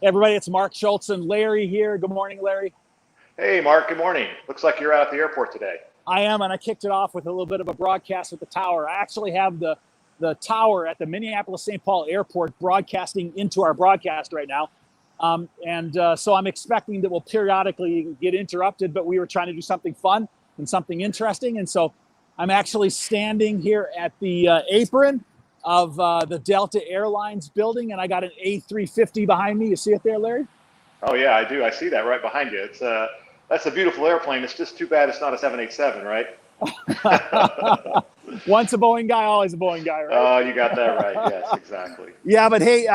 Hey everybody, it's Mark Schultz and Larry here. Good morning, Larry. Hey, Mark, good morning. Looks like you're out at the airport today. I am, and I kicked it off with a little bit of a broadcast with the tower. I actually have the tower at the Minneapolis-St. Paul Airport broadcasting into our broadcast right now. So I'm expecting that we'll periodically get interrupted, but we were trying to do something fun and something interesting. And so I'm actually standing here at the apron of the Delta Airlines building, and I got an A350 behind me. You see it there, Larry? Oh, yeah, I do. I see that right behind you. That's a beautiful airplane. It's just too bad it's not a 787, right? Once a Boeing guy, always a Boeing guy, right? Oh, you got that right. Yes, exactly. Yeah, but hey,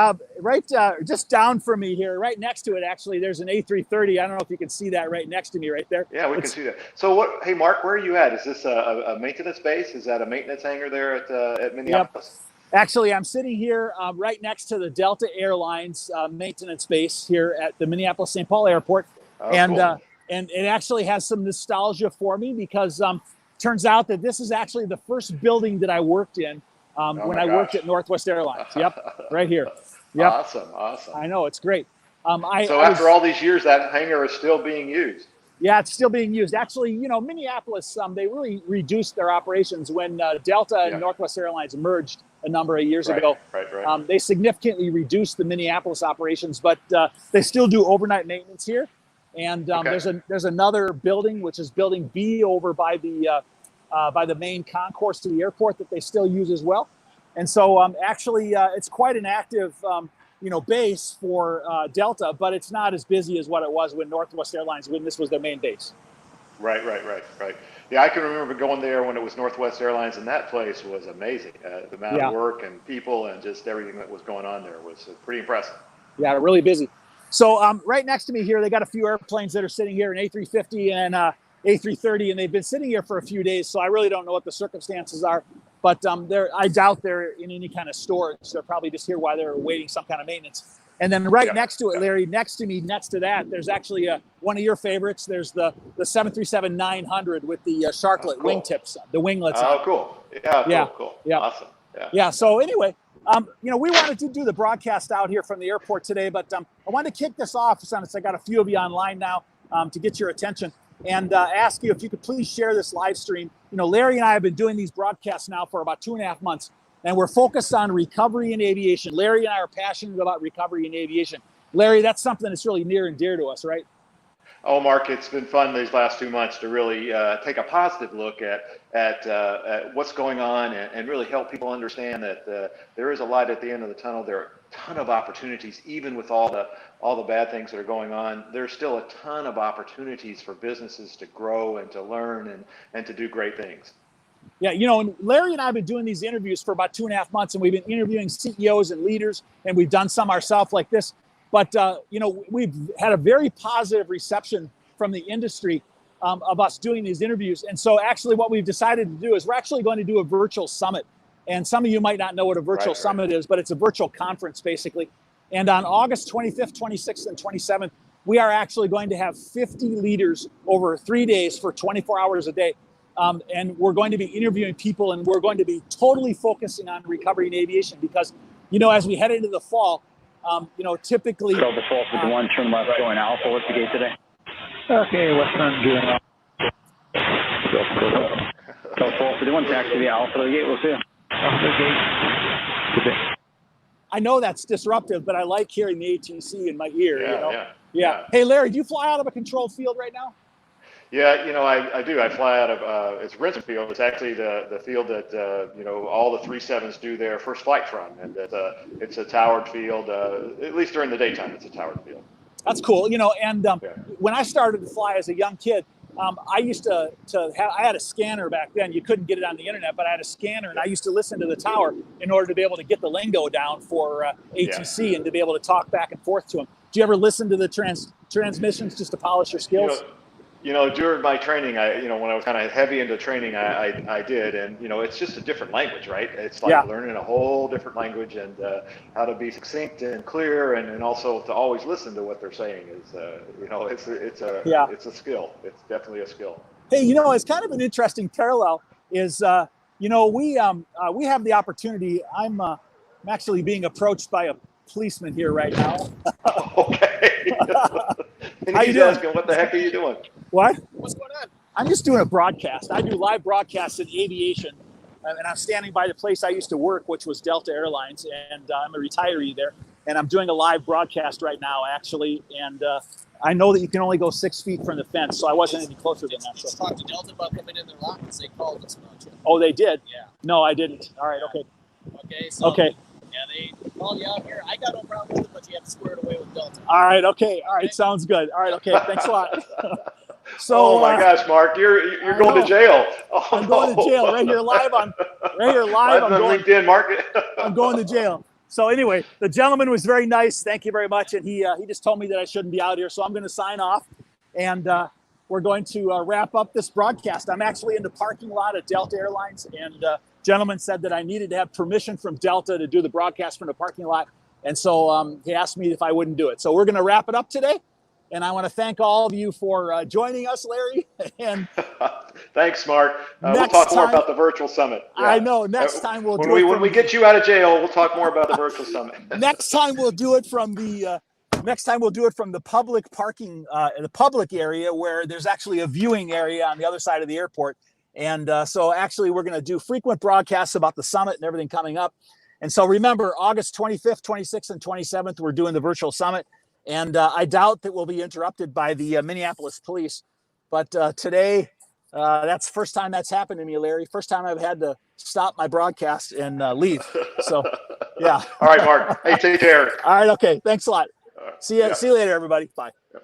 just down from me here, right next to it, actually, there's an A330. I don't know if you can see that right next to me right there. Yeah, we can see that. So hey, Mark, where are you at? Is this a maintenance base? Is that a maintenance hangar there at Minneapolis? Yep. Actually, I'm sitting here right next to the Delta Airlines maintenance base here at the Minneapolis-St. Paul Airport. Oh, and cool. And it actually has some nostalgia for me because turns out that this is actually the first building that I worked in when I worked at Northwest Airlines. Yep, right here. Yep. Awesome. I know, it's great. After all these years, that hangar is still being used. Yeah, it's still being used. Actually, Minneapolis, they really reduced their operations when Delta and Northwest Airlines merged a number of years ago. Right. They significantly reduced the Minneapolis operations, but they still do overnight maintenance here. And there's another building, which is Building B over by the main concourse to the airport, that they still use as well. And so it's quite an active base for Delta, but it's not as busy as what it was when Northwest Airlines, when this was their main base. Right. Yeah, I can remember going there when it was Northwest Airlines, and that place was amazing. The amount of work and people and just everything that was going on there was pretty impressive. Yeah, really busy. So right next to me here, they got a few airplanes that are sitting here, an A350 and A330, and they've been sitting here for a few days, so I really don't know what the circumstances are. But I doubt they're in any kind of storage. They're probably just here while they're awaiting some kind of maintenance. And then next to it, Larry, next to that, there's actually one of your favorites. There's the 737-900 with the sharklet wingtips, the winglets. Oh, cool. Cool. Yeah. Awesome. Yeah. So anyway, we wanted to do the broadcast out here from the airport today, but I wanted to kick this off since I got a few of you online now to get your attention and ask you if you could please share this live stream. Larry and I have been doing these broadcasts now for about 2.5 months, and we're focused on recovery in aviation. Larry and I are passionate about recovery in aviation. Larry, that's something that's really near and dear to us, right? Oh, Mark, it's been fun these last 2 months to really take a positive look at what's going on and really help people understand that there is a light at the end of the tunnel. There are a ton of opportunities, even with all the bad things that are going on. There's still a ton of opportunities for businesses to grow and to learn and to do great things. Yeah, and Larry and I have been doing these interviews for about 2.5 months, and we've been interviewing CEOs and leaders, and we've done some ourselves like this. But, we've had a very positive reception from the industry of us doing these interviews. And so actually what we've decided to do is we're actually going to do a virtual summit. And some of you might not know what a virtual summit is, but it's a virtual conference basically. And on August 25th, 26th, and 27th, we are actually going to have 50 leaders over 3 days for 24 hours a day. And we're going to be interviewing people, and we're going to be totally focusing on recovery in aviation because, as we head into the fall, typically... So the 1251, turn left going Alpha. What's the gate today? Okay, Western doing Alpha. So 1251, taxi the Alpha to the gate. We'll see you. I know that's disruptive, but I like hearing the ATC in my ear. Yeah. Hey, Larry, do you fly out of a controlled field right now? Yeah, I do. I fly out of it's Renton Field. It's actually the field that all the 37s do their first flight from, and it's a towered field. At least during the daytime, it's a towered field. That's cool. When I started to fly as a young kid, I used to have. I had a scanner back then. You couldn't get it on the internet, but I had a scanner, and I used to listen to the tower in order to be able to get the lingo down for ATC and to be able to talk back and forth to them. Do you ever listen to the transmissions just to polish your skills? During my training, when I was kind of heavy into training, I did, and it's just a different language, right? It's like learning a whole different language, and how to be succinct and clear, and also to always listen to what they're saying is, it's a skill. It's definitely a skill. Hey, it's kind of an interesting parallel. Is we have the opportunity. I'm actually being approached by policeman here right now. Okay. And How you he's doing? asking, what the heck are you doing? What? What's going on? I'm just doing a broadcast. I do live broadcasts in aviation, and I'm standing by the place I used to work, which was Delta Airlines, and I'm a retiree there. And I'm doing a live broadcast right now, actually, and I know that you can only go 6 feet from the fence, so I wasn't any closer than that. Did you So. talk to Delta about coming in their lot because they called us about you? Oh, they did? Yeah. No, I didn't. All right, okay. Okay, so Okay. yeah, they called you out here. I got no problem with it, but you have to square it away with Delta. All right, okay. All right, Okay. sounds good. All right, okay. Thanks a lot. Oh my gosh, Mark, you're I going know. to jail. Oh, I'm going to jail right here live on Live I'm on going LinkedIn, Mark. I'm going to jail. So anyway, the gentleman was very nice. Thank you very much. And he just told me that I shouldn't be out here. So I'm going to sign off, and we're going to wrap up this broadcast. I'm actually in the parking lot at Delta Airlines, and gentleman said that I needed to have permission from Delta to do the broadcast from the parking lot. And so he asked me if I wouldn't do it. So we're going to wrap it up today. And I want to thank all of you for joining us, Larry. And Thanks, Mark. We'll next talk more time- about the virtual summit. Yeah. I know. Next time we'll do it. When we get you out of jail, we'll talk more about the virtual summit. Next time we'll do it from the public parking, the public area where there's actually a viewing area on the other side of the airport. And so actually we're going to do frequent broadcasts about the summit and everything coming up. And so remember, August 25th, 26th, and 27th, we're doing the virtual summit. And I doubt that we'll be interrupted by the Minneapolis police. But today, that's the first time that's happened to me, Larry. First time I've had to stop my broadcast and leave. So, yeah. All right, Mark. Hey, take care. All right. Okay. Thanks a lot. See you. Yeah. See you later, everybody. Bye. Yeah.